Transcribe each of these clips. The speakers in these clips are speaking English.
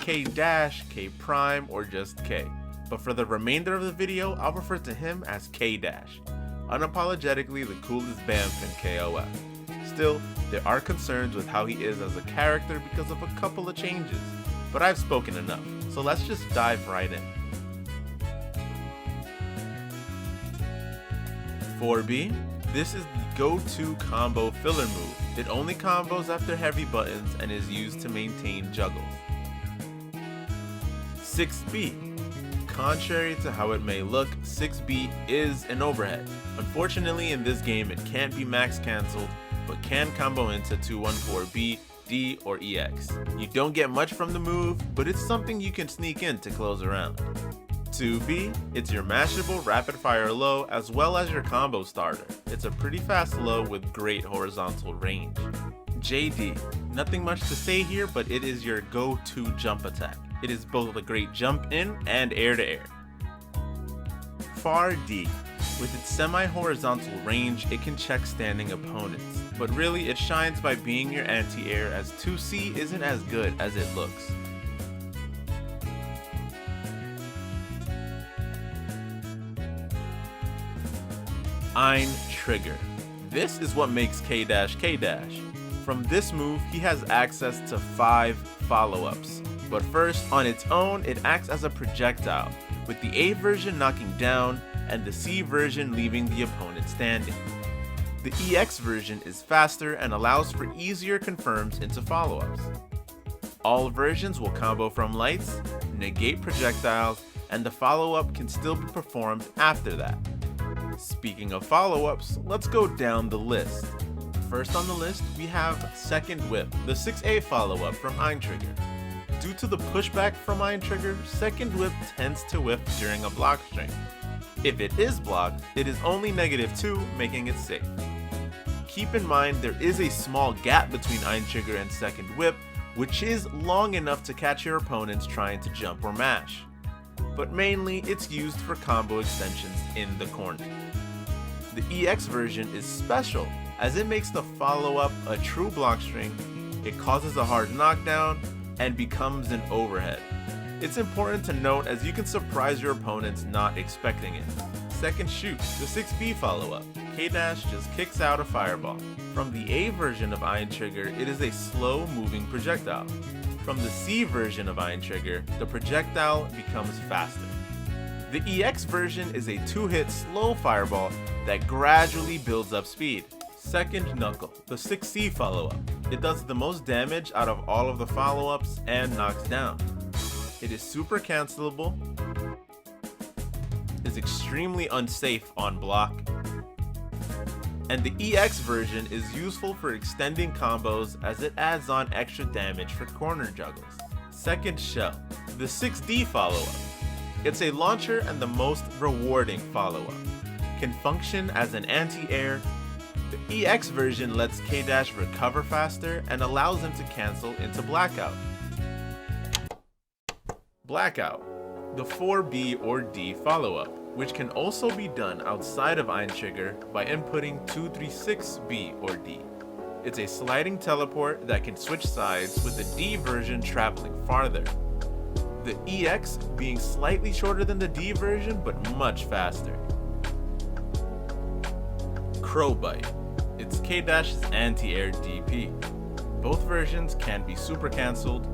K dash, K prime, or just K. But for the remainder of the video, I'll refer to him as K dash. Unapologetically the coolest Bamf in KOF. Still, there are concerns with how he is as a character because of a couple of changes. But I've spoken enough, so let's just dive right in. 4B. This is the go-to combo filler move. It only combos after heavy buttons and is used to maintain juggles. 6B. Contrary to how it may look, 6B is an overhead. Unfortunately in this game it can't be max cancelled, but can combo into 214B, D, or EX. You don't get much from the move, but it's something you can sneak in to close a round. 2B, it's your mashable rapid fire low as well as your combo starter. It's a pretty fast low with great horizontal range. JD, nothing much to say here, but it is your go-to jump attack. It is both a great jump in and air to air. Far D, with its semi-horizontal range, it can check standing opponents, but really it shines by being your anti-air as 2C isn't as good as it looks. Ein Trigger. This is what makes K dash K dash. From this move, he has access to 5 follow-ups. But first, on its own, it acts as a projectile, with the A version knocking down and the C version leaving the opponent standing. The EX version is faster and allows for easier confirms into follow-ups. All versions will combo from lights, negate projectiles, and the follow-up can still be performed after that. Speaking of follow-ups, let's go down the list. First on the list, we have Second Whip, the 6A follow-up from Ein Trigger. Due to the pushback from Ein Trigger, Second Whip tends to whiff during a block string. If it is blocked, it is only -2, making it safe. Keep in mind there is a small gap between Ein Trigger and Second Whip, which is long enough to catch your opponents trying to jump or mash. But mainly it's used for combo extensions in the corner. The EX version is special as it makes the follow-up a true block string, it causes a hard knockdown, and becomes an overhead. It's important to note as you can surprise your opponents not expecting it. Second Shoot, the 6B follow-up. K-Dash just kicks out a fireball. From the A version of Ein Trigger, it is a slow-moving projectile. From the C version of Ein Trigger, the projectile becomes faster. The EX version is a 2-hit slow fireball that gradually builds up speed. Second Knuckle, the 6C follow-up. It does the most damage out of all of the follow-ups and knocks down. It is super cancelable, is extremely unsafe on block, and the EX version is useful for extending combos as it adds on extra damage for corner juggles. Second Shell, the 6D follow-up. It's a launcher and the most rewarding follow-up. Can function as an anti-air. The EX version lets K-Dash recover faster and allows him to cancel into Blackout. Blackout, the 4B or D follow-up, which can also be done outside of Ein Trigger by inputting 236B or D. It's a sliding teleport that can switch sides with the D version traveling farther. The EX being slightly shorter than the D version but much faster. Crow Bite. It's K-Dash's anti-air DP. Both versions can be super cancelled.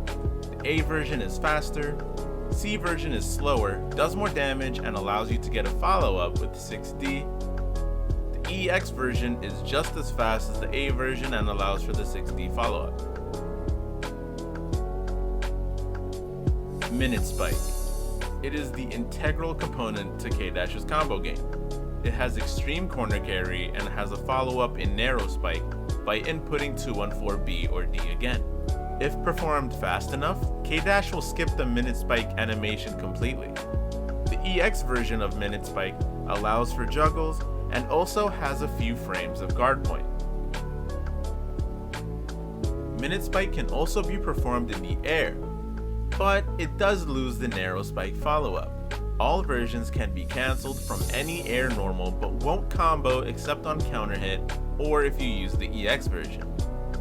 The A version is faster, C version is slower, does more damage, and allows you to get a follow-up with 6D. The EX version is just as fast as the A version and allows for the 6D follow-up. Minute Spike. It is the integral component to K-Dash's combo game. It has extreme corner carry and has a follow-up in narrow spike by inputting 214B or D again. If performed fast enough, K-Dash will skip the Minute Spike animation completely. The EX version of Minute Spike allows for juggles and also has a few frames of guard point. Minute Spike can also be performed in the air, but it does lose the narrow spike follow-up. All versions can be cancelled from any air normal but won't combo except on counter hit or if you use the EX version.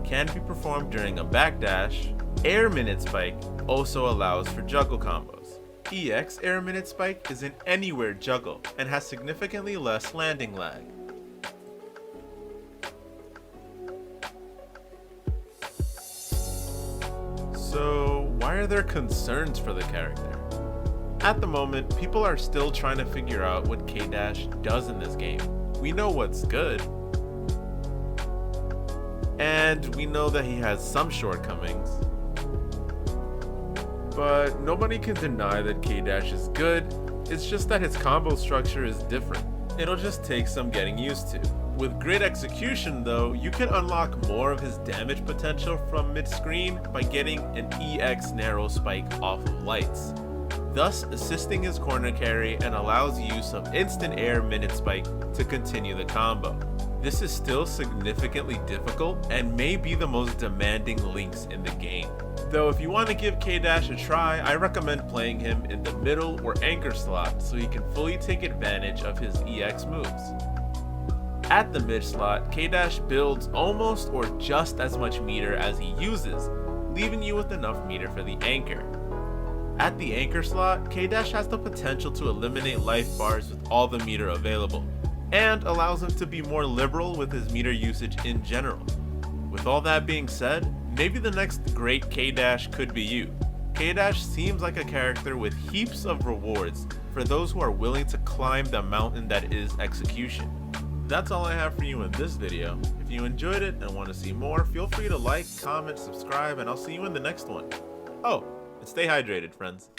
Can be performed during a backdash Air Minute Spike also allows for juggle combos. EX Air Minute Spike is an anywhere juggle and has significantly less landing lag. So why are there concerns for the character? At the moment, people are still trying to figure out what K-Dash does in this game. We know what's good, and we know that he has some shortcomings, but nobody can deny that K-Dash is good. It's just that his combo structure is different. It'll just take some getting used to. With great execution though, you can unlock more of his damage potential from mid-screen by getting an EX narrow spike off of lights, thus assisting his corner carry and allows use of instant air minute spike to continue the combo. This is still significantly difficult and may be the most demanding links in the game. Though if you want to give K-Dash a try, I recommend playing him in the middle or anchor slot so he can fully take advantage of his EX moves. At the mid slot, K-Dash builds almost or just as much meter as he uses, leaving you with enough meter for the anchor. At the anchor slot, K-Dash has the potential to eliminate life bars with all the meter available, and allows him to be more liberal with his meter usage in general. With all that being said, maybe the next great K-Dash could be you. K-Dash seems like a character with heaps of rewards for those who are willing to climb the mountain that is execution. That's all I have for you in this video. If you enjoyed it and want to see more, feel free to like, comment, subscribe, and I'll see you in the next one. Oh, and stay hydrated, friends.